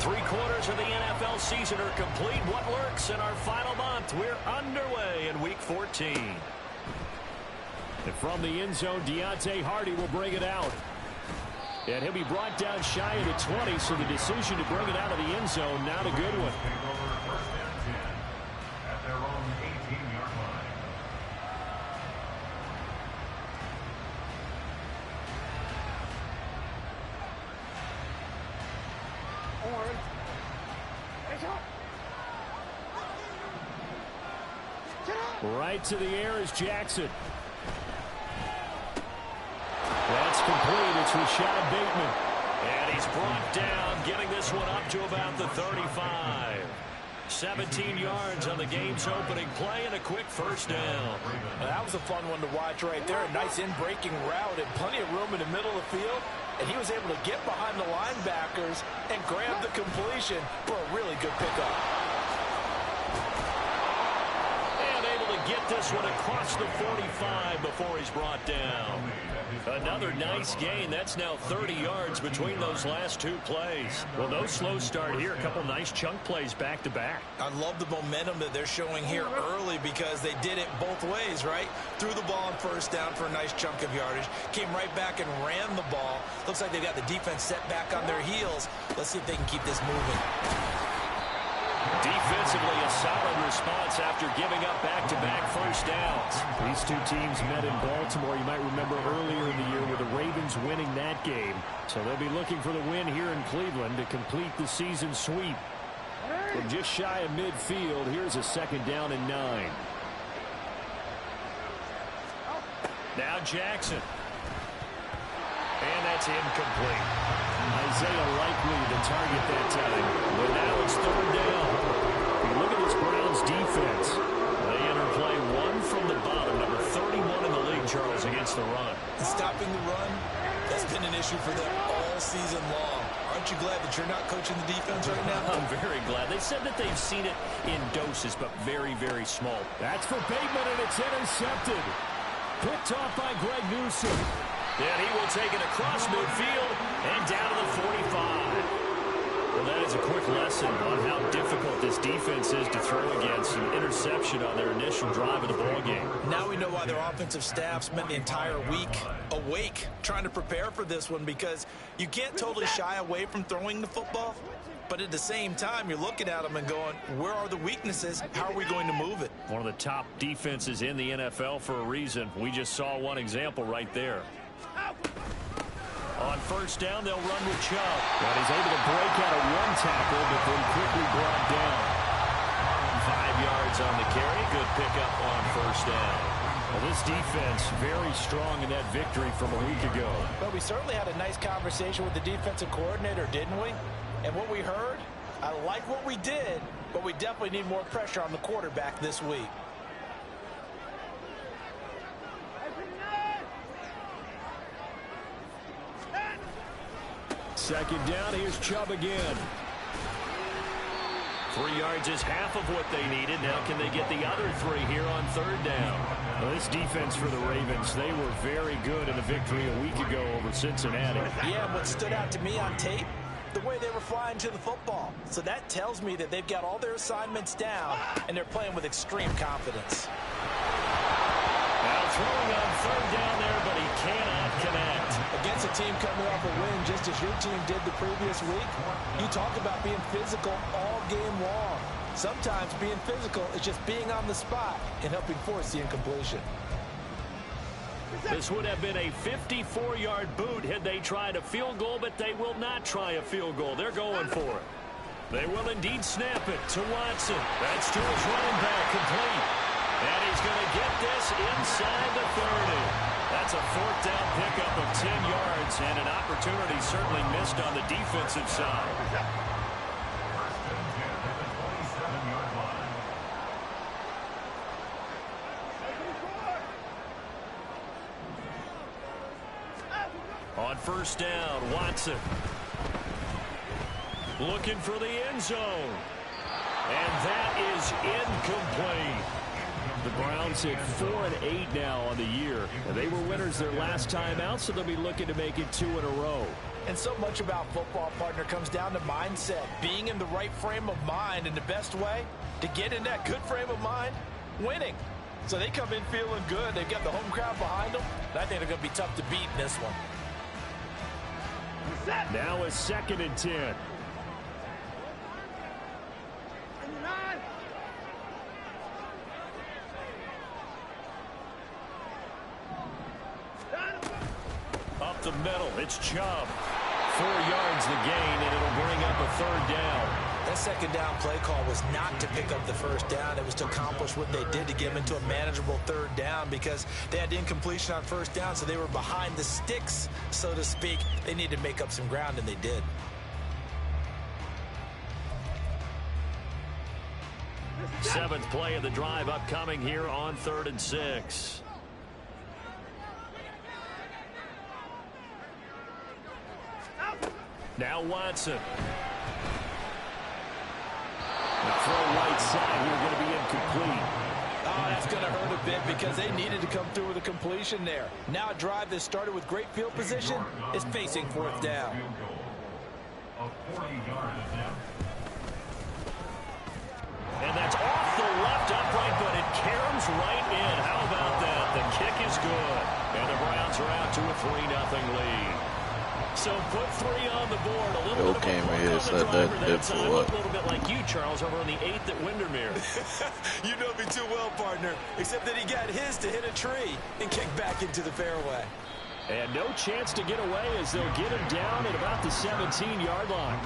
3/4 of the NFL season are complete. What lurks in our final month? We're underway in Week 14. And from the end zone, Deontay Hardy will bring it out. And he'll be brought down shy of the 20, so the decision to bring it out of the end zone, not a good one. At their own 18-yard line. Right to the air is Jackson. That's complete. It's Rashad Bateman. And he's brought down, getting this one up to about the 35. 17 yards on the game's opening play and a quick first down. That was a fun one to watch right there. A nice in-breaking route and plenty of room in the middle of the field. And he was able to get behind the linebackers and grab the completion for a really good pickup. And able to get this one across the 45 before he's brought down. Another nice gain. That's now 30 yards between those last two plays. Well, no slow start here. A couple nice chunk plays back-to-back. I love the momentum that they're showing here early because they did it both ways, right? Threw the ball on first down for a nice chunk of yardage. Came right back and ran the ball. Looks like they've got the defense set back on their heels. Let's see if they can keep this moving. Defensively, a solid response after giving up back-to-back first downs. These two teams met in Baltimore. You might remember earlier in the year with the Ravens winning that game. So they'll be looking for the win here in Cleveland to complete the season sweep. From just shy of midfield, here's a 2nd down and 9. Now Jackson. And that's incomplete. Isaiah likely the target that time. But now it's 3rd down. Look at this Browns defense. They enter play one from the bottom, number 31 in the league, Charles, against the run. Stopping the run, that's been an issue for them all season long. Aren't you glad that you're not coaching the defense right now? I'm very glad. They said that they've seen it in doses, but very, very small. That's for Bateman, and it's intercepted. Picked off by Greg Newsome. And he will take it across midfield and down to the 45. Well, that is a quick lesson on how difficult this defense is to throw against. An interception on their initial drive of the ballgame. Now we know why their offensive staff spent the entire week awake trying to prepare for this one, because you can't totally shy away from throwing the football. But at the same time, you're looking at them and going, where are the weaknesses? How are we going to move it? One of the top defenses in the NFL for a reason. We just saw one example right there. On first down, they'll run with Chubb. But he's able to break out of one tackle, but then quickly brought down. 5 yards on the carry. Good pickup on first down. Well, this defense very strong in that victory from a week ago. But we certainly had a nice conversation with the defensive coordinator, didn't we? And what we heard, I like what we did, but we definitely need more pressure on the quarterback this week. Second down, here's Chubb again. 3 yards is half of what they needed. Now can they get the other 3 here on 3rd down? Well, this defense for the Ravens, they were very good in a victory a week ago over Cincinnati. Yeah, what stood out to me on tape, the way they were flying to the football. So that tells me that they've got all their assignments down, and they're playing with extreme confidence. Now throwing on 3rd down there, but he cannot connect. Against a team coming off a win just as your team did the previous week, you talk about being physical all game long. Sometimes being physical is just being on the spot and helping force the incompletion. This would have been a 54-yard boot had they tried a field goal, but they will not try a field goal. They're going for it. They will indeed snap it to Watson. That's to his running back, complete. And he's going to get this inside the 30. That's a 4th down pickup of 10 yards, and an opportunity certainly missed on the defensive side. On first down, Watson. Looking for the end zone. And that is incomplete. The Browns hit 4-8 now on the year. And they were winners their last time out, so they'll be looking to make it 2 in a row. And so much about football, partner, comes down to mindset. Being in the right frame of mind, and the best way to get in that good frame of mind, winning. So they come in feeling good. They've got the home crowd behind them. And I think they're going to be tough to beat in this one. Now a 2nd and 10. Up the middle, it's Chubb. 4 yards the gain, and it'll bring up a 3rd down. That 2nd down play call was not to pick up the 1st down. It was to accomplish what they did to get them into a manageable 3rd down because they had incompletion on 1st down, so they were behind the sticks, so to speak. They needed to make up some ground, and they did. Seventh play of the drive upcoming here on 3rd and 6. Now Watson. The throw right side here going to be incomplete. Oh, that's going to hurt a bit because they needed to come through with a completion there. Now a drive that started with great field position is facing 4th down. And that's off the left upright, but it caroms right in. How about that? The kick is good. And the Browns are out to a 3-0 lead. So put 3 on the board. A little bit of a said that for what? A little bit like you, Charles, over on the 8th at Windermere. You know me too well, partner, except that he got his to hit a tree and kick back into the fairway. And no chance to get away as they'll get him down at about the 17-yard line.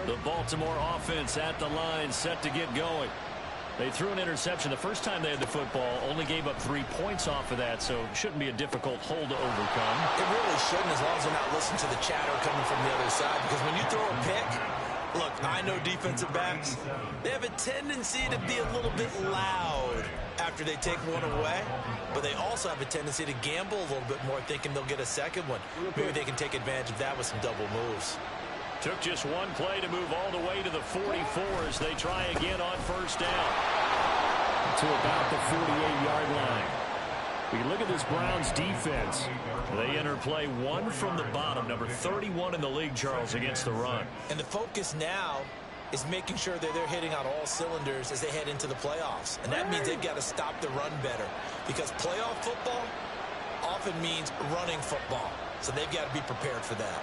The Baltimore offense at the line, set to get going. They threw an interception the first time they had the football, only gave up 3 points off of that, so it shouldn't be a difficult hole to overcome. It really shouldn't, as long as they're not listening to the chatter coming from the other side, because when you throw a pick, look, I know defensive backs, they have a tendency to be a little bit loud after they take one away, but they also have a tendency to gamble a little bit more, thinking they'll get a second one. Maybe they can take advantage of that with some double moves. Took just one play to move all the way to the 44 as they try again on 1st down. To about the 48-yard line. We look at this Browns defense. They enter play 1 from the bottom, number 31 in the league, Charles, against the run. And the focus now is making sure that they're hitting on all cylinders as they head into the playoffs. And that means they've got to stop the run better, because playoff football often means running football. So they've got to be prepared for that.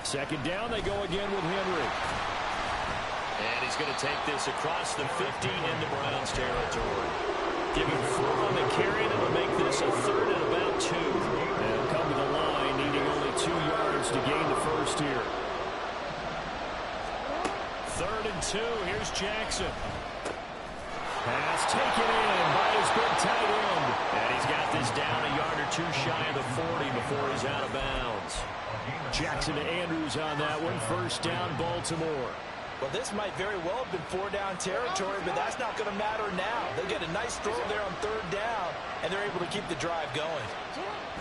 Second down, they go again with Henry. And he's going to take this across the 50 into Browns territory. Give him 4 on the carry, and it'll make this a 3rd and about 2. They'll come to the line, needing only 2 yards to gain the first here. 3rd and 2, here's Jackson. Pass taken in by his big tight end. And he's got this down a yard or 2 shy of the 40 before he's out of bounds. Jackson to Andrews on that one. 1st down, Baltimore. Well, this might very well have been 4-down territory, but that's not going to matter now. They get a nice throw there on 3rd down, and they're able to keep the drive going.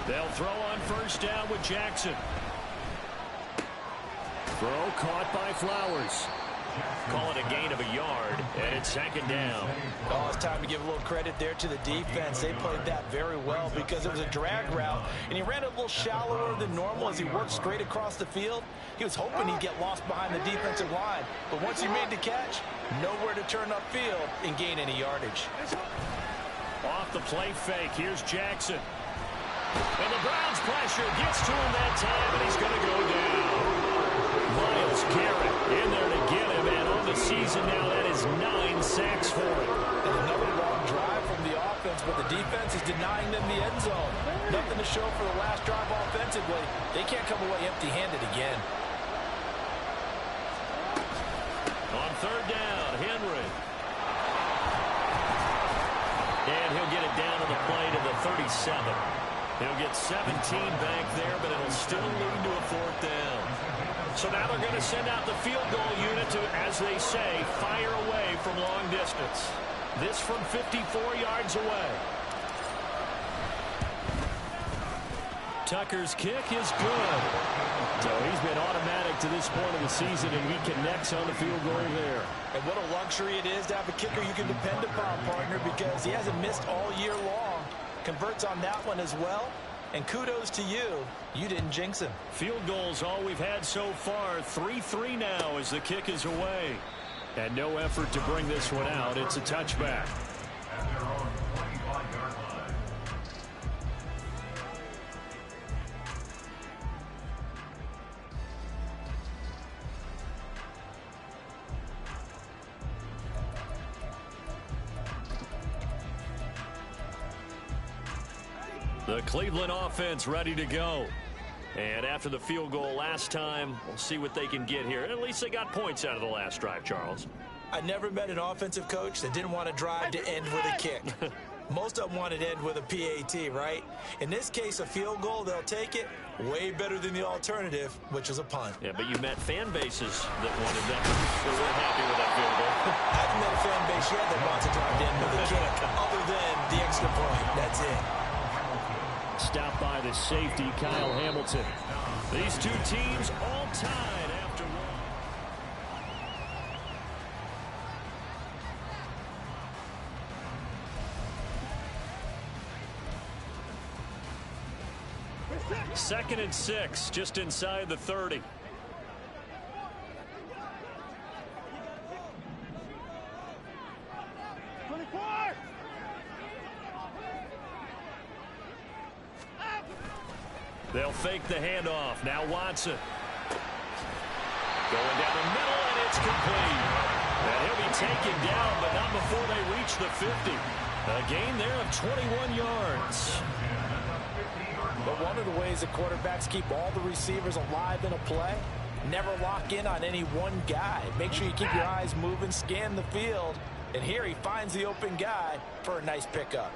They'll throw on 1st down with Jackson. Throw caught by Flowers. Call it a gain of a yard, and it's 2nd down. Oh, it's time to give a little credit there to the defense. They played that very well because it was a drag route, and he ran a little shallower than normal as he worked straight across the field. He was hoping he'd get lost behind the defensive line, but once he made the catch, nowhere to turn upfield and gain any yardage. Off the play fake, here's Jackson. And the Browns pressure gets to him that time, and he's going to go down. Myles Garrett in there to get him, and on the season now, that is 9 sacks for him. And another long drive from the offense, but the defense is denying them the end zone. Nothing to show for the last drive offensively. They can't come away empty-handed again. On 3rd down, Henry. And he'll get it down to the play to the 37. He'll get 17 back there, but it'll still lead to a 4th down. So now they're going to send out the field goal unit to, as they say, fire away from long distance. This from 54 yards away. Tucker's kick is good. So he's been automatic to this point of the season, and he connects on the field goal there. And what a luxury it is to have a kicker you can depend upon, partner, because he hasn't missed all year long. Converts on that one as well. And kudos to you. You didn't jinx him. Field goals all we've had so far. 3-3 now as the kick is away. And no effort to bring this one out. It's a touchback. At their own 25-yard line. The Cleveland offense ready to go. And after the field goal last time, we'll see what they can get here. At least they got points out of the last drive, Charles. I never met an offensive coach that didn't want to drive to end with a kick. Most of them wanted to end with a PAT, right? In this case, a field goal, they'll take it. Way better than the alternative, which is a punt. Yeah, but you met fan bases that wanted that. So we're happy with that field goal. I haven't met a fan base yet that wants to drive to end with a kick, other than the extra point. That's it. Stopped by the safety, Kyle Hamilton. These two teams all tied after one. Second and 6, just inside the 30. They'll fake the handoff. Now Watson. Going down the middle, and it's complete. And he'll be taken down, but not before they reach the 50. A gain there of 21 yards. But one of the ways that quarterbacks keep all the receivers alive in a play, never lock in on any one guy. Make sure you keep your eyes moving, scan the field. And here he finds the open guy for a nice pickup.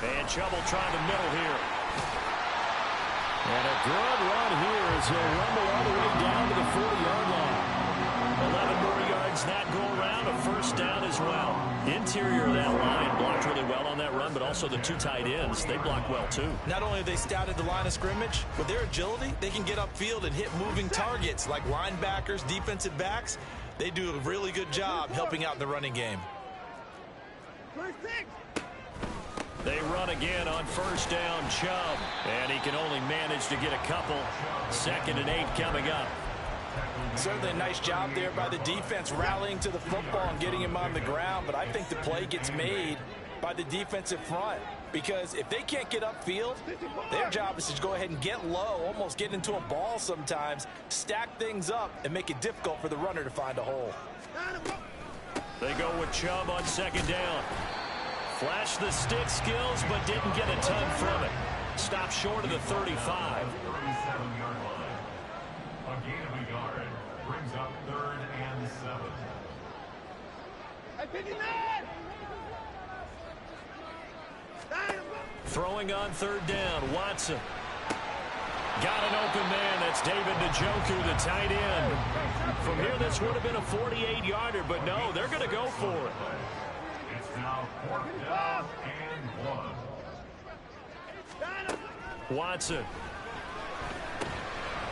And Chubb trying the middle here. And a good run here as he'll rumble all the way down to the 40-yard line. 11 more yards that go around, a first down as well. Interior of that line blocked really well on that run, but also the two tight ends, they blocked well too. Not only have they scouted the line of scrimmage, with their agility, they can get upfield and hit moving targets like linebackers, defensive backs. They do a really good job helping out in the running game. They run again on first down, Chubb. And he can only manage to get a couple. 2nd and 8 coming up. Certainly a nice job there by the defense rallying to the football and getting him on the ground. But I think the play gets made by the defensive front. Because if they can't get upfield, their job is to go ahead and get low, almost get into a ball sometimes, stack things up, and make it difficult for the runner to find a hole. They go with Chubb on 2nd down. Flashed the stick skills, but didn't get a ton from it. Stopped short of the 35. 37-yard line. A gain of a yard brings up 3rd and 7. Throwing on 3rd down, Watson. Got an open man. That's David Njoku, the tight end. From here, this would have been a 48-yarder, but no, they're going to go for it. It's now 4th down and 1. Watson.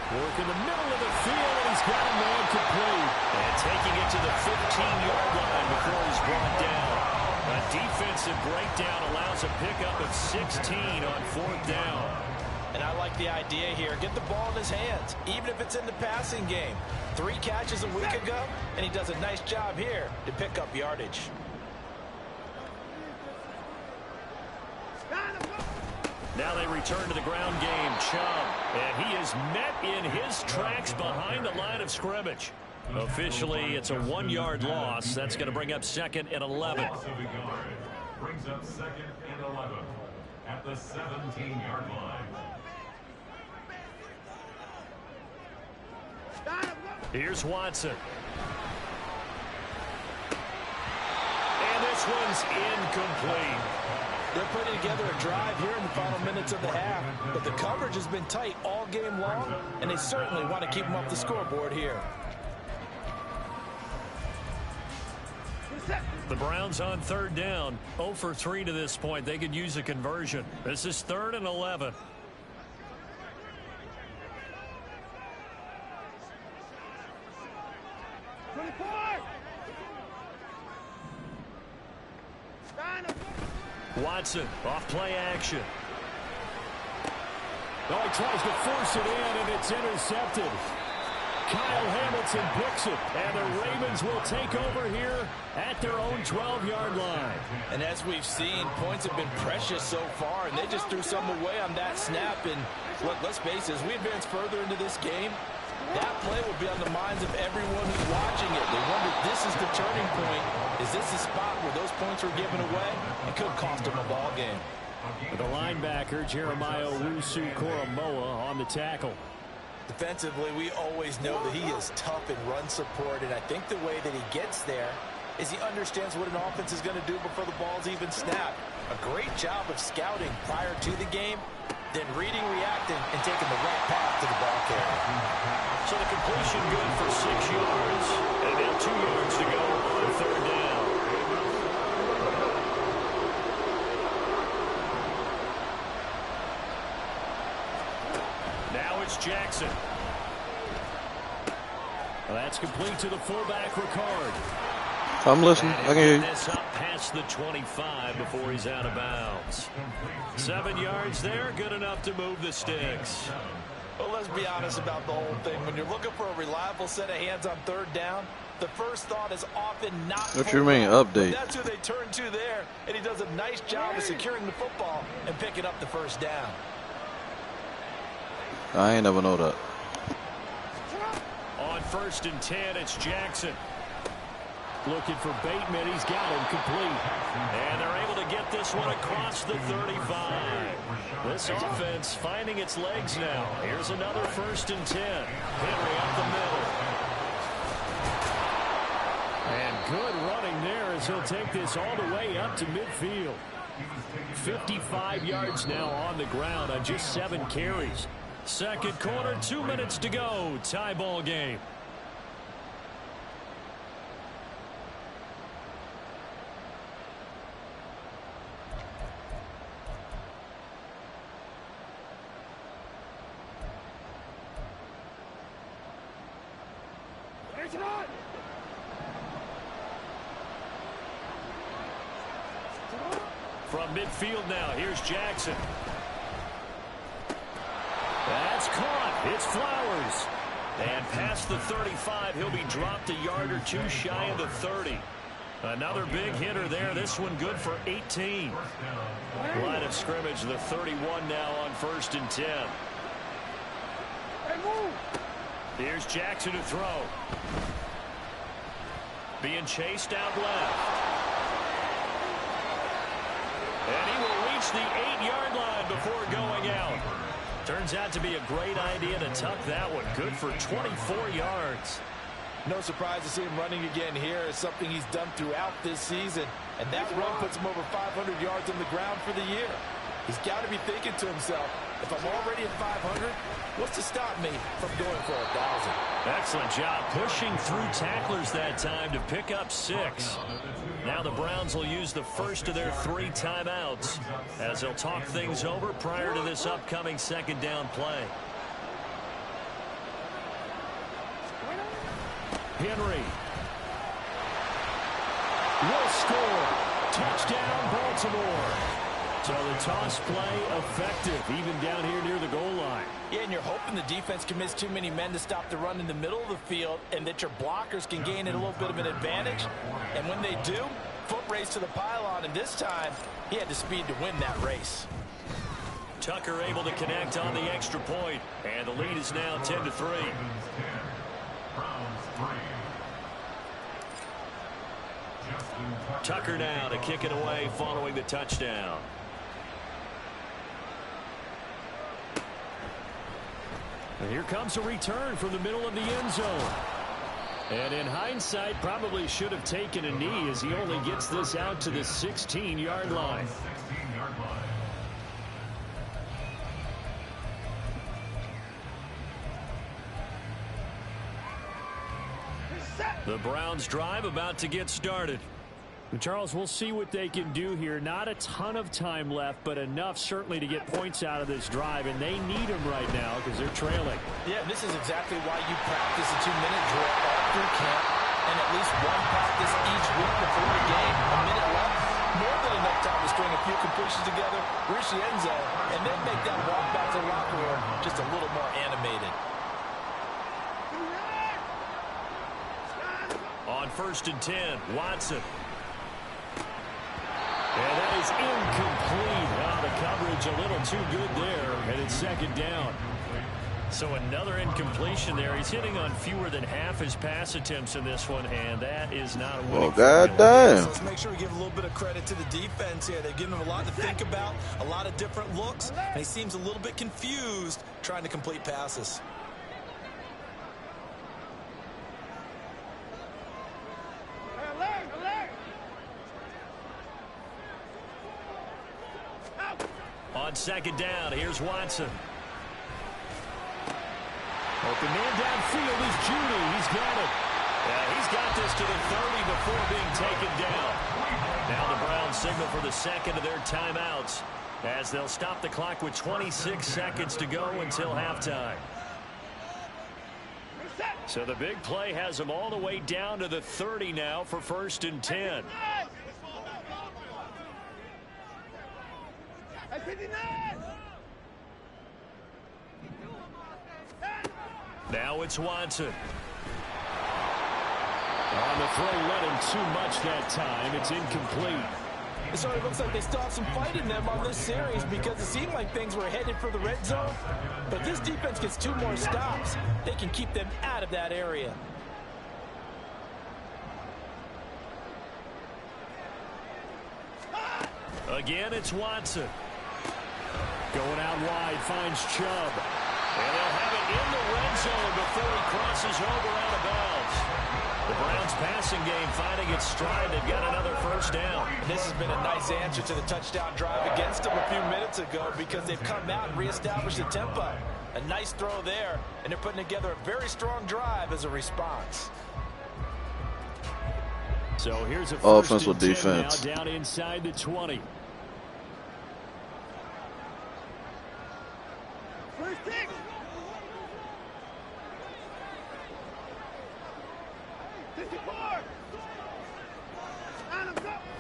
Work in the middle of the field, and he's got a man complete. And taking it to the 15-yard line before he's brought down. A defensive breakdown allows a pickup of 16 on 4th down. And I like the idea here. Get the ball in his hands, even if it's in the passing game. 3 catches a week ago, and he does a nice job here to pick up yardage. Now they return to the ground game, Chubb. And he is met in his tracks behind the line of scrimmage. Officially, it's a 1-yard loss. That's going to bring up 2nd and 11. Loss of a yard brings up 2nd and 11 at the 17-yard line. Here's Watson. And this one's incomplete. They're putting together a drive here in the final minutes of the half, but the coverage has been tight all game long, and they certainly want to keep them up the scoreboard here. The Browns on third down, 0 for 3 to this point. They could use a conversion. This is 3rd and 11. Watson, off play action. Oh, he tries to force it in, and it's intercepted. Kyle Hamilton picks it, and the Ravens will take over here at their own 12-yard line. And as we've seen, points have been precious so far, and they just threw some away on that snap. And look, let's face it, as we advance further into this game, that play will be on the minds of everyone who's watching it. They wonder if this is the turning point. Is this the spot where those points were given away? It could cost them a ball game. The linebacker, Jeremiah Owusu-Koramoah, on the tackle. Defensively, we always know that he is tough in run support, and I think the way that he gets there is he understands what an offense is going to do before the ball's even snapped. A great job of scouting prior to the game, then reading, reacting, and taking the right path to the ball carrier. So the completion good for 6 yards, and now 2 yards to go for third down. Now it's Jackson. Well, that's complete to the fullback, Ricard. I'm listening. I can hear you. This up past the 25 before he's out of bounds. 7 yards there, good enough to move the sticks. Well, let's be honest about the whole thing. When you're looking for a reliable set of hands on third down, the first thought is often not. What you mean, update? That's who they turn to there, and he does a nice job of securing the football and picking up the first down. I ain't never know that. On 1st and 10, it's Jackson. Looking for Bateman. He's got him complete. And they're able to get this one across the 35. This offense finding its legs now. Here's another 1st and 10. Henry up the middle. And good running there as he'll take this all the way up to midfield. 55 yards now on the ground on just 7 carries. Second quarter, 2 minutes to go. Tie ball game. From midfield now, here's Jackson. That's caught. It's Flowers. And past the 35, he'll be dropped a yard or two shy of the 30. Another big hitter there. This one good for 18. Line of scrimmage, the 31 now on 1st and 10. Here's Jackson to throw. Being chased out left. And he will reach the 8-yard line before going out. Turns out to be a great idea to tuck that one. Good for 24 yards. No surprise to see him running again here. It's something he's done throughout this season. And that run puts him over 500 yards on the ground for the year. He's got to be thinking to himself, if I'm already at 500, what's to stop me from going for 1,000? Excellent job pushing through tacklers that time to pick up 6. Now the Browns will use the first of their 3 timeouts as they'll talk things over prior to this upcoming second down play. Henry will score. Touchdown, Baltimore. So the toss play effective, even down here near the goal line. Yeah, and you're hoping the defense commits too many men to stop the run in the middle of the field and that your blockers can gain a little bit of an advantage. And when they do, foot race to the pylon, and this time he had the speed to win that race. Tucker able to connect on the extra point, and the lead is now 10-3. Tucker now to kick it away following the touchdown. And here comes a return from the middle of the end zone. And in hindsight, probably should have taken a knee as he only gets this out to the 16-yard line. The Browns drive about to get started. And Charles, we'll see what they can do here. Not a ton of time left, but enough certainly to get points out of this drive, and they need them right now because they're trailing. Yeah, this is exactly why you practice a 2-minute drill all through camp and at least one practice each week before the game. A minute left, more than enough time to string a few completions together, reach the end zone, and then make that walk back to the locker room just a little more animated. On 1st and 10, Watson. And that is incomplete. The coverage a little too good there, and it's 2nd down. So another incompletion there. He's hitting on fewer than half his pass attempts in this one, and that is not a winning. Oh, goddamn. So let's make sure we give a little bit of credit to the defense here. They've given him a lot to think about, a lot of different looks, and he seems a little bit confused trying to complete passes. On 2nd down, here's Watson. Open man downfield is Judy. He's got it. He's got this to the 30 before being taken down. Now the Browns signal for the second of their timeouts as they'll stop the clock with 26 seconds to go until halftime. So the big play has them all the way down to the 30 now for 1st and 10. Now it's Watson. On the throw, led him too much that time. It's incomplete. It sort of looks like they still have some fight in them on this series because it seemed like things were headed for the red zone. But this defense gets 2 more stops. They can keep them out of that area. Again, it's Watson. Going out wide, finds Chubb. And they'll have it in the red zone before he crosses over out of bounds. The Browns passing game finding its stride. They've got another 1st down. This has been a nice answer to the touchdown drive against them a few minutes ago because they've come out and reestablished the tempo. A nice throw there, and they're putting together a very strong drive as a response. So here's a Offense 1st with and 10 defense. now down inside the 20.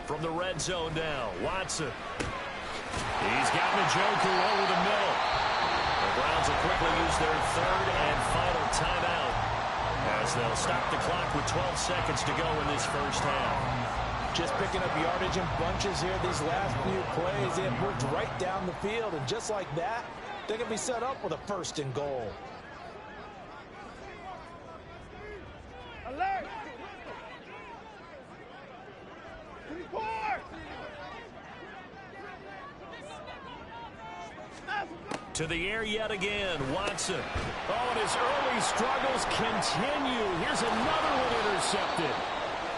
From the red zone now, Watson. He's got Njoku over the middle. The Browns will quickly use their 3rd and final timeout as they'll stop the clock with 12 seconds to go in this 1st half. Just picking up yardage in bunches here these last few plays. They have moved right down the field, and just like that, they're going to be set up with a 1st and goal. Alert! To the air yet again, Watson. Oh, and his early struggles continue. Here's another one intercepted.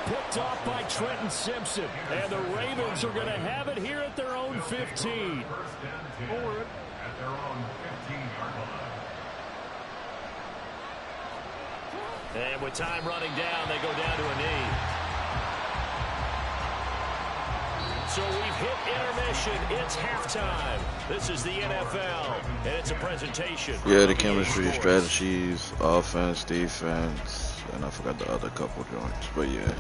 Picked off by Trenton Simpson. And the Ravens are going to have it here at their own 15. 1st and 10 at their own 15-yard line. And with time running down, they go down to a knee. So we've hit intermission. It's halftime. This is the NFL, and it's a presentation. Yeah, the chemistry, strategies, offense, defense, and I forgot the other couple joints, but yeah.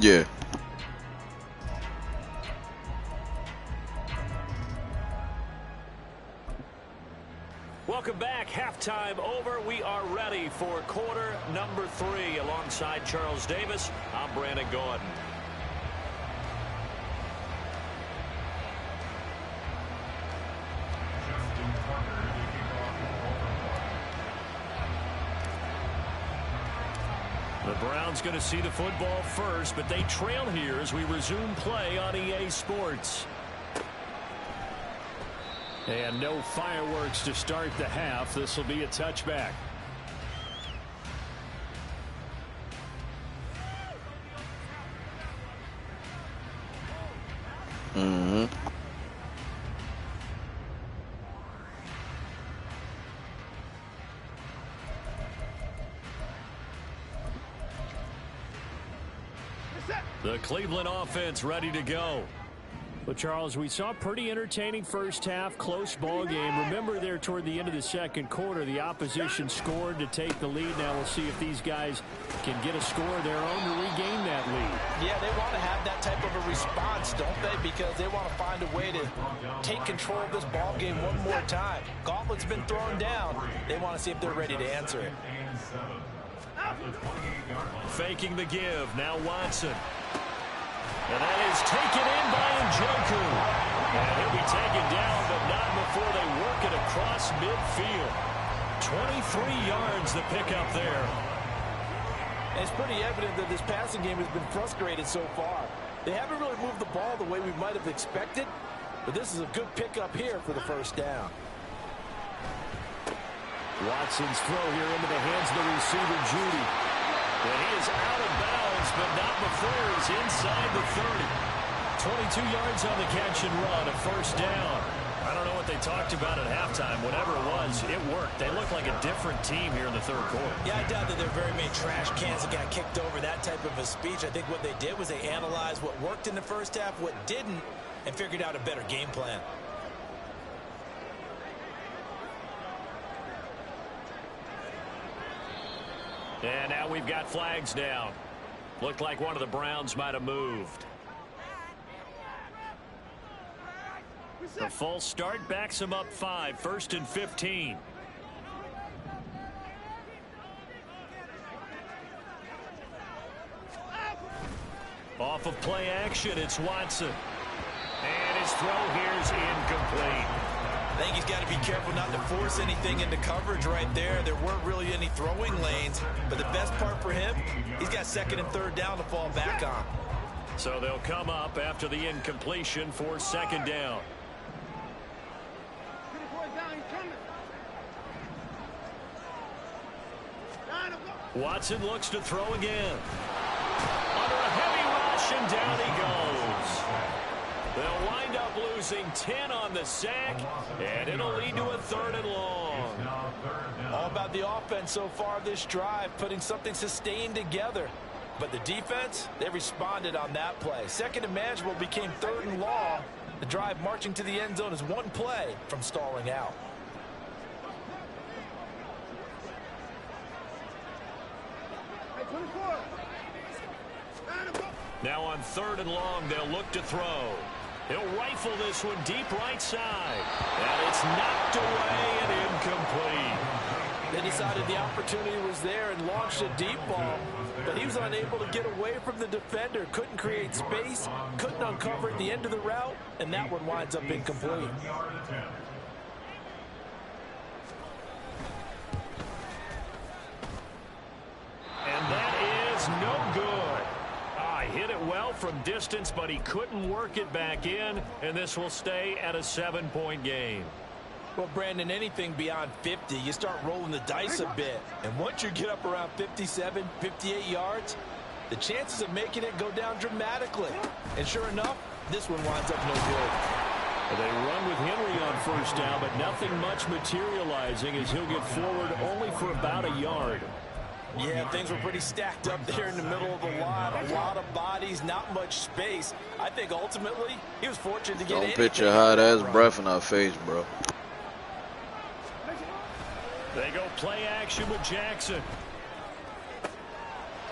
Yeah. Welcome back. Halftime over. We are ready for quarter number 3. Alongside Charles Davis, I'm Brandon Gordon. The Browns going to see the football first, but they trail here as we resume play on EA Sports. And no fireworks to start the half. This will be a touchback. Mm-hmm. The Cleveland offense ready to go. Well, Charles, we saw a pretty entertaining first half, close ball game. Remember there toward the end of the second quarter, the opposition scored to take the lead. Now we'll see if these guys can get a score of their own to regain that lead. Yeah, they want to have that type of a response, don't they? Because they want to find a way to take control of this ball game one more time. Gauntlet's been thrown down. They want to see if they're ready to answer it. Faking the give. Now Watson. And that is taken in by Njoku. And he'll be taken down, but not before they work it across midfield. 23 yards the pickup there. And it's pretty evident that this passing game has been frustrated so far. They haven't really moved the ball the way we might have expected, but this is a good pickup here for the first down. Watson's throw here into the hands of the receiver, Judy. And he is out of bounds, but not before he's inside the 30. 22 yards on the catch and run, a first down. I don't know what they talked about at halftime. Whatever it was, it worked. They look like a different team here in the third quarter. Yeah, I doubt that there are very many trash cans that got kicked over, that type of a speech. I think what they did was they analyzed what worked in the first half, what didn't, and figured out a better game plan. And now we've got flags down. Looked like one of the Browns might have moved. The false start backs them up 5, 1st and 15. Off of play action, it's Watson. And his throw here is incomplete. I think he's got to be careful not to force anything into coverage right there. There weren't really any throwing lanes, but the best part for him, he's got 2nd and 3rd down to fall back on. So they'll come up after the incompletion for 2nd down. Watson looks to throw again. Under a heavy rush, and down he goes. They'll wind up losing 10 on the sack, and it'll lead to a 3rd and long. All about the offense so far this drive, putting something sustained together. But the defense, they responded on that play. 2nd and manageable became 3rd and long. The drive marching to the end zone is one play from stalling out. Now on 3rd and long, they'll look to throw. He'll rifle this one deep right side. And it's knocked away and incomplete. They decided the opportunity was there and launched a deep ball, but he was unable to get away from the defender. Couldn't create space, couldn't uncover at the end of the route, and that one winds up incomplete. And that is no good. Hit it well from distance, but he couldn't work it back in, and this will stay at a 7-point game. Well, Brandon, anything beyond 50, you start rolling the dice a bit. And once you get up around 57, 58 yards, the chances of making it go down dramatically. And sure enough, this one winds up no good. They run with Henry on 1st down, but nothing much materializing as he'll get forward only for about a yard. Yeah, things were pretty stacked up there in the middle of the lot. A lot of bodies, not much space. I think ultimately he was fortunate to get Don't pitch your hot-ass breath in our face, bro. They go play action with Jackson.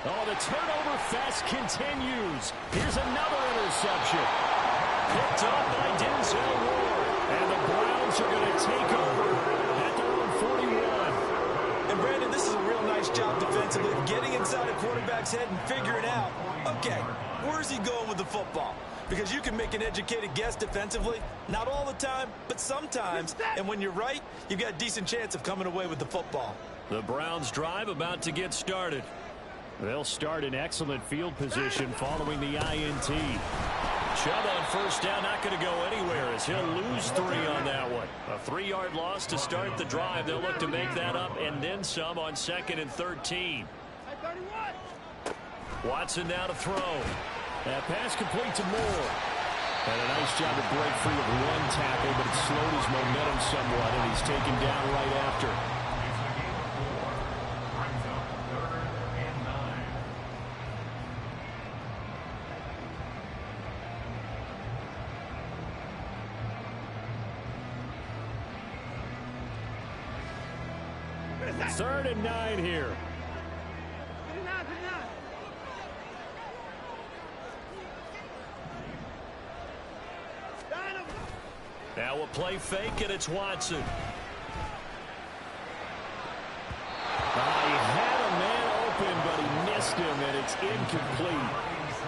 Oh, the turnover fest continues. Here's another interception. Picked up by Denzel Ward. And the Browns are going to take over at their own 41. And Brandon, this is a real nice job defensively, getting inside a quarterback's head and figuring out, okay, where's he going with the football? Because you can make an educated guess defensively, not all the time, but sometimes. And when you're right, you've got a decent chance of coming away with the football. The Browns drive about to get started. They'll start in excellent field position following the INT. Chubb on 1st down, not going to go anywhere as he'll lose 3 on that one. A 3-yard loss to start the drive. They'll look to make that up and then some on 2nd and 13. Watson now to throw. That pass complete to Moore. And a nice job to break free of one tackle, but it slowed his momentum somewhat, and he's taken down right after. Brings up 3rd and 9. Third and 9 here. Now a play fake, and it's Watson. He had a man open, but he missed him, and it's incomplete.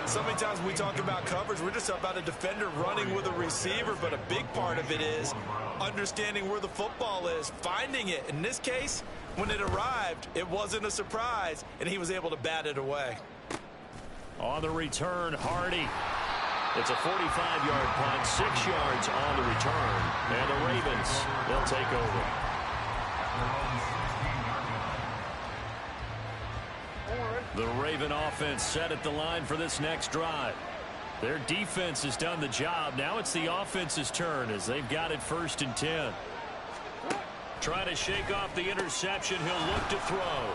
So many times we talk about coverage, we're just about a defender running with a receiver, but a big part of it is understanding where the football is, finding it. In this case, when it arrived, it wasn't a surprise, and he was able to bat it away. On the return, Hardy. It's a 45-yard punt, 6 yards on the return. And the Ravens, they'll take over. The Raven offense set at the line for this next drive. Their defense has done the job. Now it's the offense's turn as they've got it 1st and 10. Trying to shake off the interception. He'll look to throw.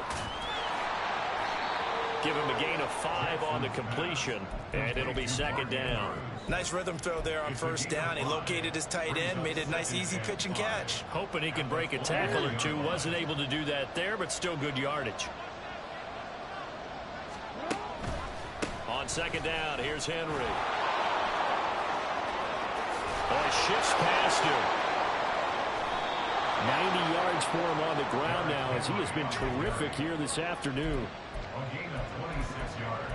Give him a gain of 5 on the completion, and it'll be 2nd down. Nice rhythm throw there on 1st down. He located his tight end, made it a nice, easy pitch and catch. Hoping he can break a tackle or two. Wasn't able to do that there, but still good yardage. On 2nd down, here's Henry. Shifts past him. 90 yards for him on the ground now as he has been terrific here this afternoon. A gain of 26 yards.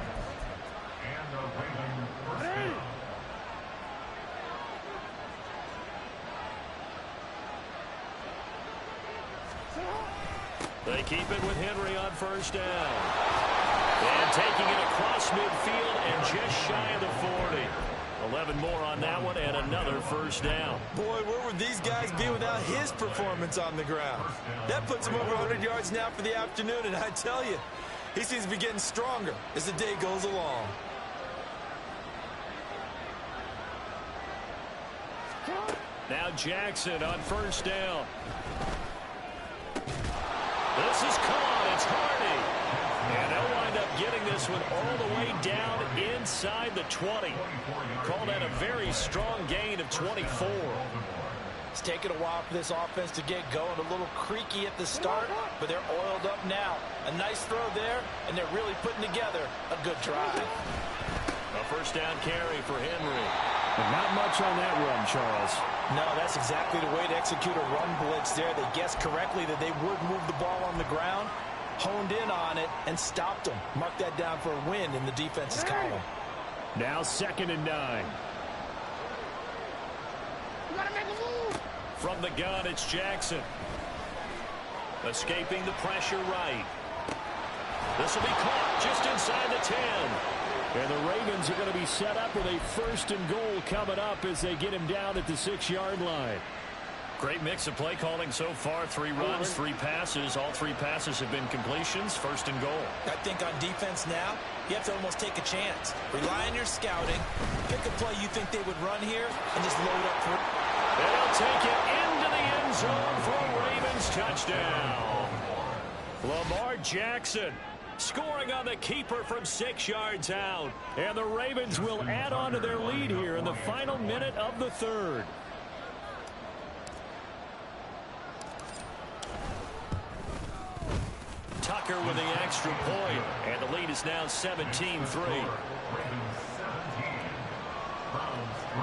And the Raven first down. They keep it with Henry on 1st down. And taking it across midfield and just shy of the 40. 11 more on that one and another 1st down. Boy, where would these guys be without his performance on the ground? That puts him over 100 yards now for the afternoon, and I tell you, he seems to be getting stronger as the day goes along. Now Jackson on 1st down. This is caught. It's Hardy. And they'll wind up getting this one all the way down inside the 20. Called that a very strong gain of 24. It's taken a while for this offense to get going. A little creaky at the start, but they're oiled up now. A nice throw there, and they're really putting together a good drive. A 1st down carry for Henry. But not much on that run, Charles. No, that's exactly the way to execute a run blitz there. They guessed correctly that they would move the ball on the ground, honed in on it, and stopped them. Mark that down for a win in the defense's column. Now 2nd and 9. You gotta make a move. From the gun, it's Jackson. Escaping the pressure right. This will be caught just inside the 10. And the Ravens are going to be set up with a 1st and goal coming up as they get him down at the 6-yard line. Great mix of play calling so far. 3 runs, 3 passes. All 3 passes have been completions. 1st and goal. I think on defense now, you have to almost take a chance. Rely on your scouting. Pick a play you think they would run here and just load up for it. And they'll take it into the end zone for a Ravens touchdown. Lamar Jackson scoring on the keeper from 6 yards out. And the Ravens will add on to their lead here in the final minute of the 3rd. Tucker with the extra point, and the lead is now 17-3. Ravens 17, Browns 3.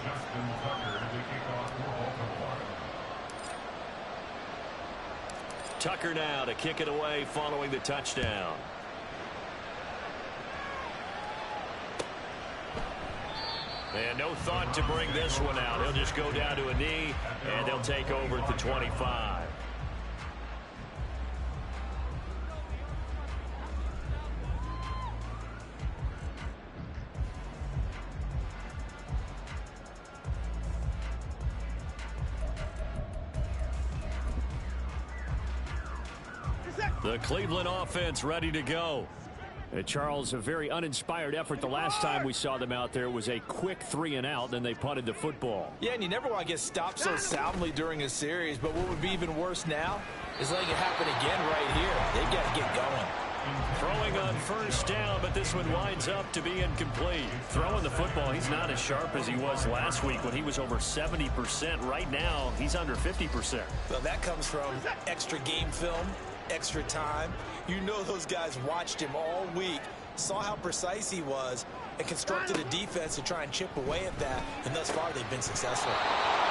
Justin Tucker to kick off for Baltimore. Tucker now to kick it away following the touchdown. And no thought to bring this one out. He'll just go down to a knee, and they'll take over at the 25. The Cleveland offense ready to go. Charles, a very uninspired effort. The last time we saw them out there was a quick 3 and out, then they punted the football. Yeah, and you never want to get stopped so soundly during a series, but what would be even worse now is letting it happen again right here. They got to get going. Throwing on first down, but this one winds up to be incomplete. Throwing the football, he's not as sharp as he was last week when he was over 70%. Right now, he's under 50%. Well, that comes from extra game film, extra time. You know those guys watched him all week, saw how precise he was, and constructed a defense to try and chip away at that, and thus far they've been successful.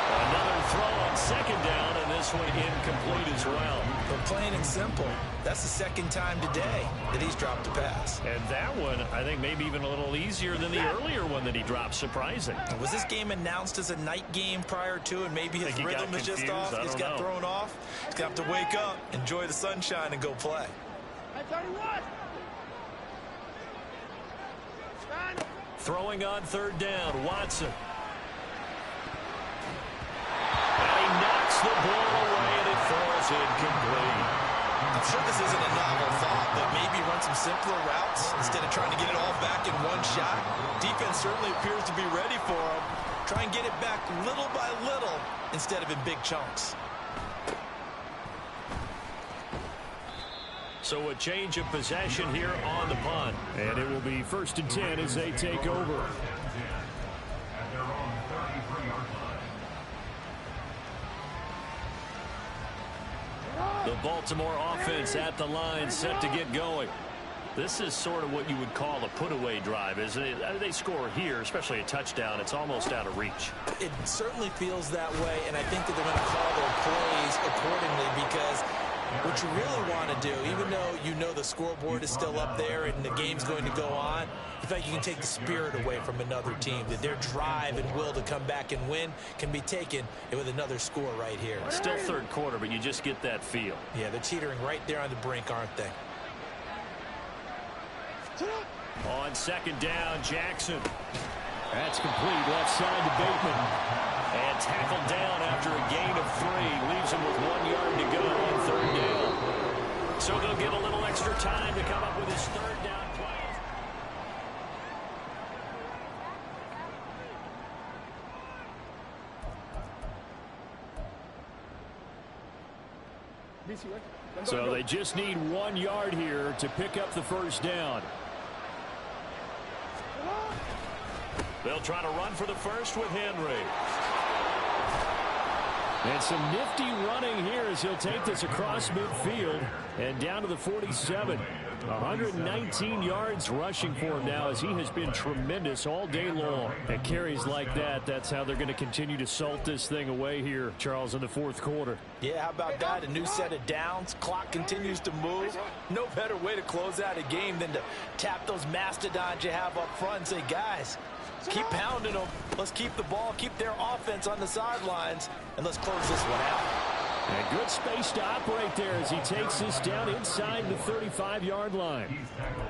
Another throw on second down, and this one incomplete as well. But plain and simple, that's the second time today that he's dropped a pass. And that one, I think, maybe even a little easier than the earlier one that he dropped. Surprising. Was this game announced as a night game prior to, and maybe his rhythm is just off? He's got thrown off. He's got to wake up, enjoy the sunshine, and go play. Throwing on third down, Watson. And he knocks the ball away, and it falls incomplete. I'm sure this isn't a novel thought, but maybe run some simpler routes instead of trying to get it all back in one shot. Defense certainly appears to be ready for him. Try and get it back little by little instead of in big chunks. So a change of possession here on the punt. And it will be 1st and 10 as they take over. At their own 33-yard line. The Baltimore offense at the line, set to get going. This is sort of what you would call a put-away drive, isn't it? They score here, especially a touchdown. It's almost out of reach. It certainly feels that way, and I think that they're going to call their plays accordingly, because what you really want to do, even though you know the scoreboard is still up there and the game's going to go on, in fact, you can take the spirit away from another team, that their drive and will to come back and win can be taken with another score right here. Still third quarter, but you just get that feel. Yeah, they're teetering right there on the brink, aren't they? On second down, Jackson. That's complete, left side to Bateman. And tackled down after a gain of 3. Leaves him with 1 yard to go on third down. So they'll get a little extra time to come up with his third down play. So they just need 1 yard here to pick up the first down. They'll try to run for the first with Henry. And some nifty running here as he'll take this across midfield and down to the 47. 119 yards rushing for him now, as he has been tremendous all day long. And carries like that, that's how they're going to continue to salt this thing away here, Charles, in the fourth quarter. Yeah, how about that? A new set of downs. Clock continues to move. No better way to close out a game than to tap those mastodons you have up front and say, guys, keep pounding them. Let's keep the ball, keep their offense on the sidelines, and let's close this one out. And good space to operate there as he takes this down inside the 35-yard line.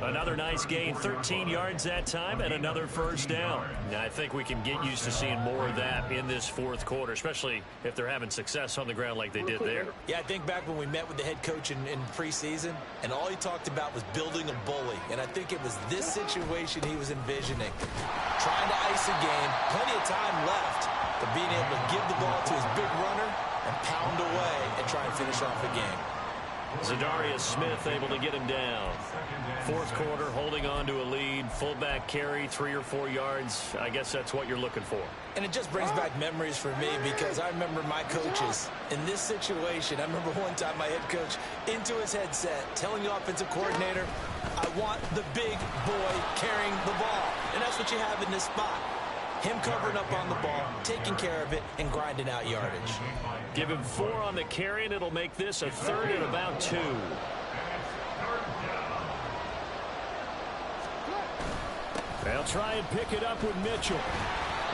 Another nice gain, 13 yards that time, and another first down. Now, I think we can get used to seeing more of that in this fourth quarter, especially if they're having success on the ground like they did there. Yeah, I think back when we met with the head coach in preseason, and all he talked about was building a bully. And I think it was this situation he was envisioning. Trying to ice a game, plenty of time left, but being able to give the ball to his big runner and pound away and try and finish off the game. Zadarius Smith able to get him down. Fourth quarter, holding on to a lead. Fullback carry, 3 or 4 yards. I guess that's what you're looking for. And it just brings back memories for me, because I remember my coaches in this situation. I remember one time my head coach into his headset telling the offensive coordinator, I want the big boy carrying the ball. And that's what you have in this spot. Him covering up on the ball, taking care of it, and grinding out yardage. Give him 4 on the carry, and it'll make this a third and about 2. They'll try and pick it up with Mitchell.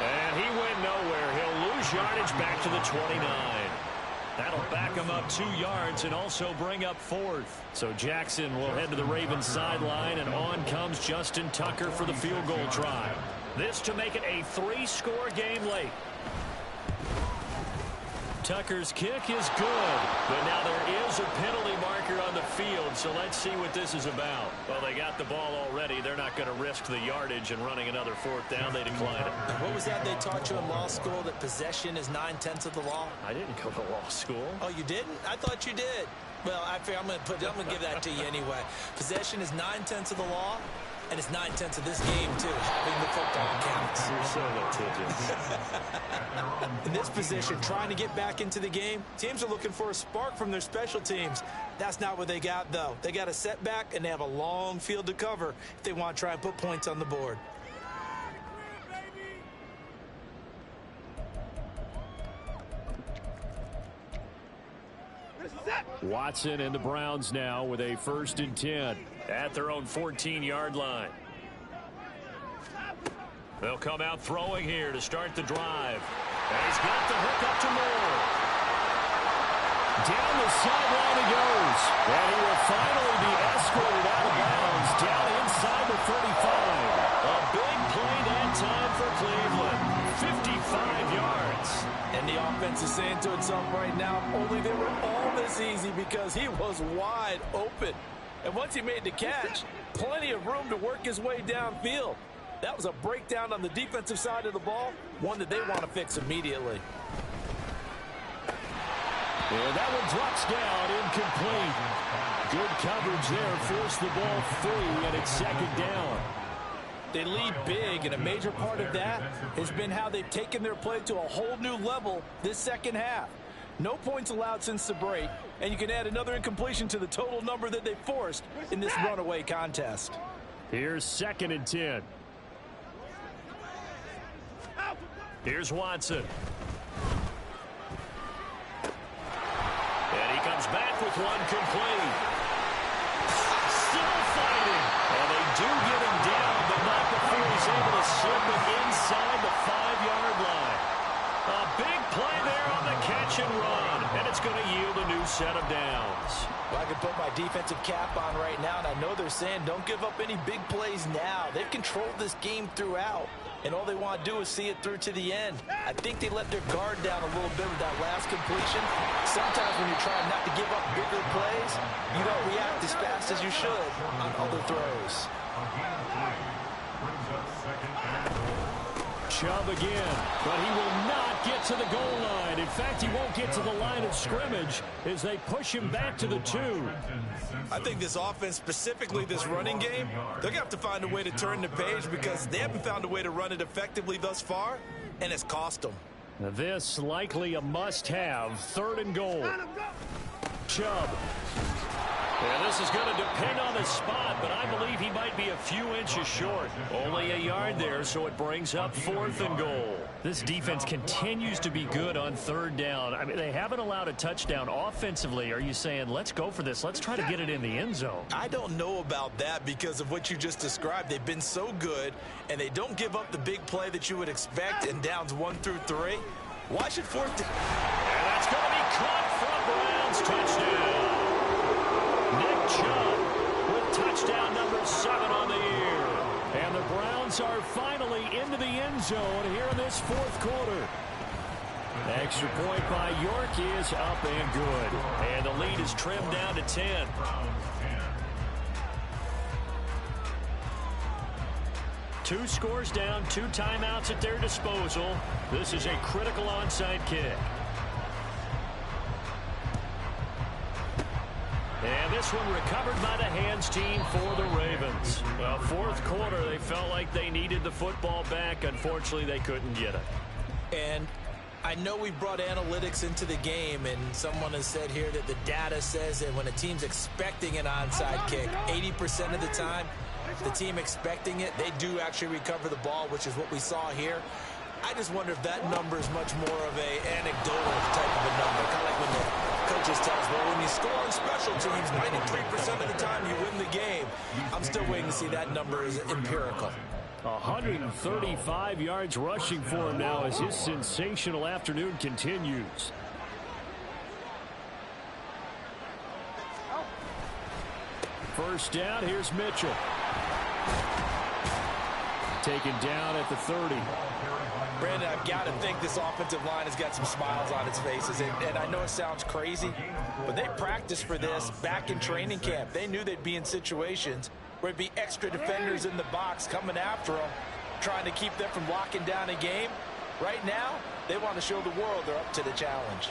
And he went nowhere. He'll lose yardage back to the 29. That'll back him up 2 yards and also bring up 4th. So Jackson will head to the Ravens sideline, and on comes Justin Tucker for the field goal try. This to make it a 3-score game late. Tucker's kick is good, but now there is a penalty marker on the field, so let's see what this is about. Well, they got the ball already. They're not going to risk the yardage and running another fourth down. They decline it. What was that they taught you in law school, that possession is 9/10 of the law? I didn't go to law school. Oh, you didn't? I thought you did. Well, I'm going to give that to you anyway. Possession is 9/10 of the law. And it's 9/10 of this game, too. Having the football counts. You're so litigious. In this position, trying to get back into the game, teams are looking for a spark from their special teams. That's not what they got, though. They got a setback, and they have a long field to cover if they want to try and put points on the board. Watson and the Browns now with a 1st and 10. At their own 14-yard line. They'll come out throwing here to start the drive. And he's got the hook up to Moore. Down the sideline he goes. And he will finally be escorted out of bounds down inside the 35. A big play that time for Cleveland. 55 yards. And the offense is saying to itself right now, only they were all this easy because he was wide open. And once he made the catch, plenty of room to work his way downfield. That was a breakdown on the defensive side of the ball, one that they want to fix immediately. And that one drops down, incomplete. Good coverage there, forced the ball free, and it's 2nd down. They lead big, and a major part of that has been how they've taken their play to a whole new level this second half. No points allowed since the break, and you can add another incompletion to the total number that they forced in this runaway contest. Here's 2nd and 10. Here's Watson. And he comes back with one complete. Still fighting. And they do get him down, but not before he's able to slip it inside the 5-yard line. A big play there on the catch and run, and it's going to yield a new set of downs. Well, I can put my defensive cap on right now, and I know they're saying don't give up any big plays now. They've controlled this game throughout, and all they want to do is see it through to the end. I think they let their guard down a little bit with that last completion. Sometimes when you're trying not to give up bigger plays, you don't react as fast as you should on other throws. Chubb again, but he will not get to the goal line. In fact, he won't get to the line of scrimmage as they push him back to the 2. I think this offense, specifically this running game, they're going to have to find a way to turn the page because they haven't found a way to run it effectively thus far, and it's cost them. This likely a must-have. 3rd and goal. Chubb. Yeah, this is going to depend on the spot, but I believe he might be a few inches short. Only a yard there, so it brings up 4th and goal. This defense continues to be good on 3rd down. I mean, they haven't allowed a touchdown offensively. Are you saying, let's go for this? Let's try to get it in the end zone. I don't know about that because of what you just described. They've been so good, and they don't give up the big play that you would expect in downs 1 through 3. Why should 4th down? And that's going to be caught for a Browns touchdown. Nick Chubb with touchdown number 7 on the year. And the Browns are finally into the end zone here in this 4th quarter. Extra point by York is up and good. And the lead is trimmed down to 10. Two scores down, 2 timeouts at their disposal. This is a critical onside kick. And this one recovered by the hands team for the Ravens. Well, 4th quarter, they felt like they needed the football back. Unfortunately, they couldn't get it. And I know we brought analytics into the game, and someone has said here that the data says that when a team's expecting an onside kick, 80% of the time, the team expecting it, they do actually recover the ball, which is what we saw here. I just wonder if that number is much more of a anecdotal type of a number, kind of like when the coaches tell us, well, when you score on special teams, 93% of the time you win the game. I'm still waiting to see that number is empirical. 135 yards rushing for him now as his sensational afternoon continues. First down, here's Mitchell. Taken down at the 30. Brandon, I've got to think this offensive line has got some smiles on its faces. And I know it sounds crazy, but they practiced for this back in training camp. They knew they'd be in situations where it'd be extra defenders in the box coming after them, trying to keep them from locking down a game. Right now, they want to show the world they're up to the challenge.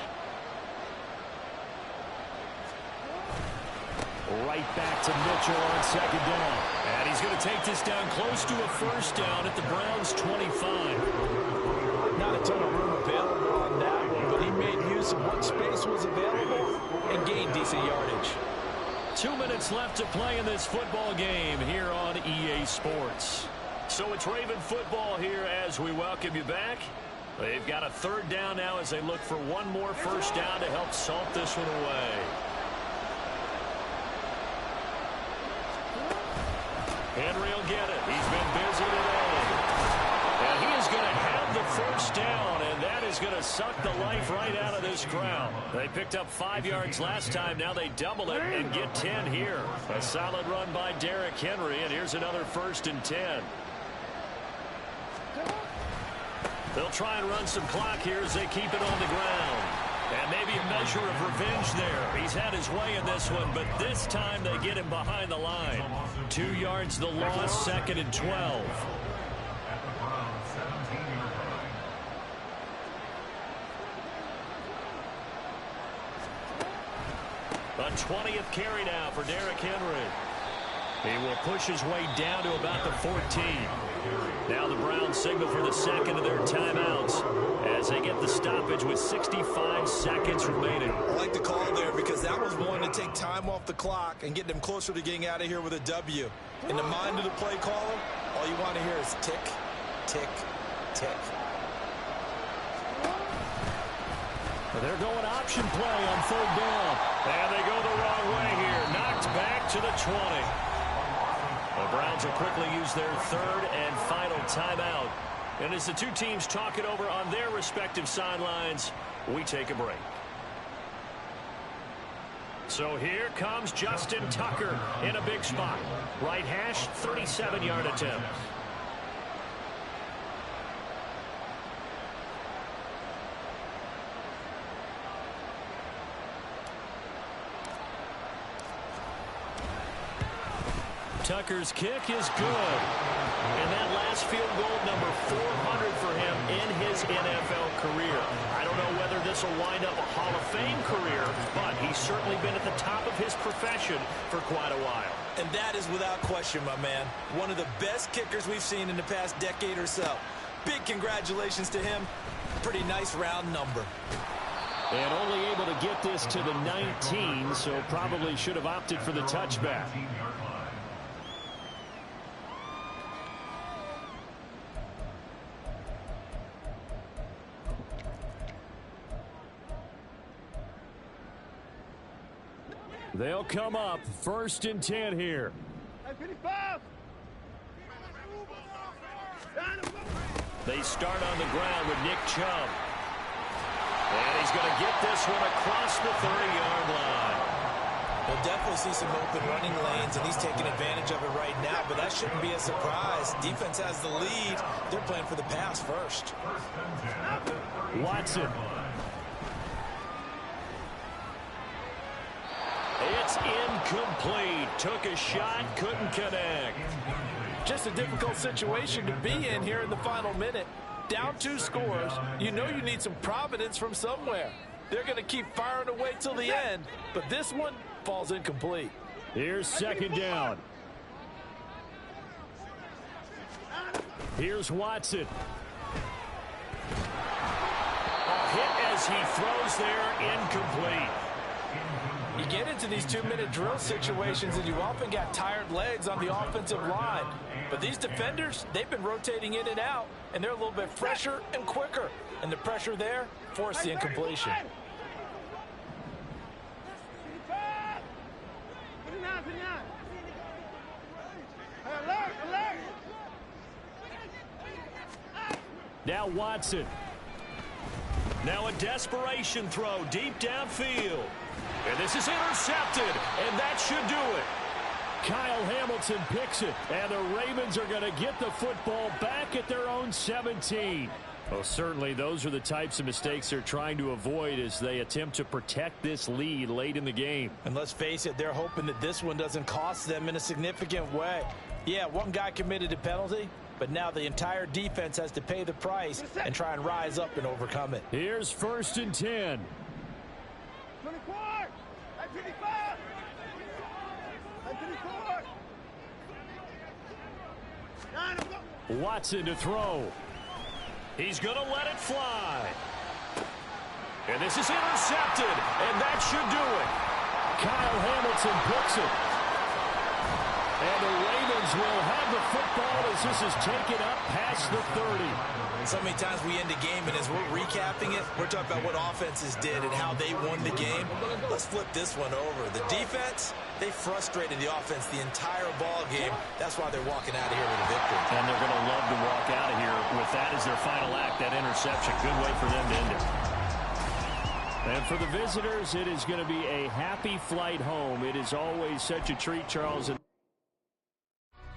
Right back to Mitchell on second down. And he's going to take this down close to a first down at the Browns' 25. Not a ton of room available on that one, but he made use of what space was available and gained decent yardage. 2 minutes left to play in this football game here on EA Sports. So it's Raven football here as we welcome you back. They've got a third down now as they look for one more first down to help salt this one away. Henry will get it. He's been busy today. And he is going to have the first down, and that is going to suck the life right out of this crowd. They picked up 5 yards last time. Now they double it and get 10 here. A solid run by Derrick Henry, and here's another 1st and 10. They'll try and run some clock here as they keep it on the ground. And maybe a measure of revenge there. He's had his way in this one, but this time they get him behind the line. 2 yards the loss, 2nd and 12. A 20th carry now for Derrick Henry. He will push his way down to about the 14. Now the Browns signal for the second of their timeouts as they get the stoppage with 65 seconds remaining. I like the call there because that was one to take time off the clock and get them closer to getting out of here with a W. In the mind of the play caller, all you want to hear is tick, tick, tick. They're going option play on third down. And they go the wrong way here. Knocked back to the 20. The Browns will quickly use their third and final timeout. And as the two teams talk it over on their respective sidelines, we take a break. So here comes Justin Tucker in a big spot. Right hash, 37-yard attempt. Tucker's kick is good. And that last field goal, number 400 for him in his NFL career. I don't know whether this will wind up a Hall of Fame career, but he's certainly been at the top of his profession for quite a while. And that is without question, my man. One of the best kickers we've seen in the past decade or so. Big congratulations to him. Pretty nice round number. And only able to get this to the 19, so probably should have opted for the touchback. They'll come up 1st and 10 here. They start on the ground with Nick Chubb. And he's going to get this one across the 30-yard line. We'll definitely see some open running lanes, and he's taking advantage of it right now, but that shouldn't be a surprise. Defense has the lead. They're playing for the pass first. Watson. It's incomplete. Took a shot, couldn't connect. Just a difficult situation to be in here in the final minute. Down 2 scores. You know you need some providence from somewhere. They're going to keep firing away till the end, but this one falls incomplete. Here's 2nd down. Here's Watson. A hit as he throws there, incomplete. You get into these 2-minute drill situations and you often got tired legs on the offensive line. But these defenders, they've been rotating in and out, and they're a little bit fresher and quicker. And the pressure there forced the incompletion. Now Watson. Now a desperation throw deep downfield. And this is intercepted, and that should do it. Kyle Hamilton picks it, and the Ravens are going to get the football back at their own 17. Well, certainly those are the types of mistakes they're trying to avoid as they attempt to protect this lead late in the game. And let's face it, they're hoping that this one doesn't cost them in a significant way. Yeah, one guy committed a penalty, but now the entire defense has to pay the price and try and rise up and overcome it. Here's 1st and 10. 24! 25! 24! Watson to throw. He's going to let it fly. And this is intercepted, and that should do it. Kyle Hamilton puts it. And the Ravens will have the football as this is taken up past the 30. So many times we end the game, and as we're recapping it, we're talking about what offenses did and how they won the game. Let's flip this one over. The defense, they frustrated the offense the entire ball game. That's why they're walking out of here with a victory. And they're going to love to walk out of here with that as their final act, that interception. Good way for them to end it. And for the visitors, it is going to be a happy flight home. It is always such a treat, Charles, and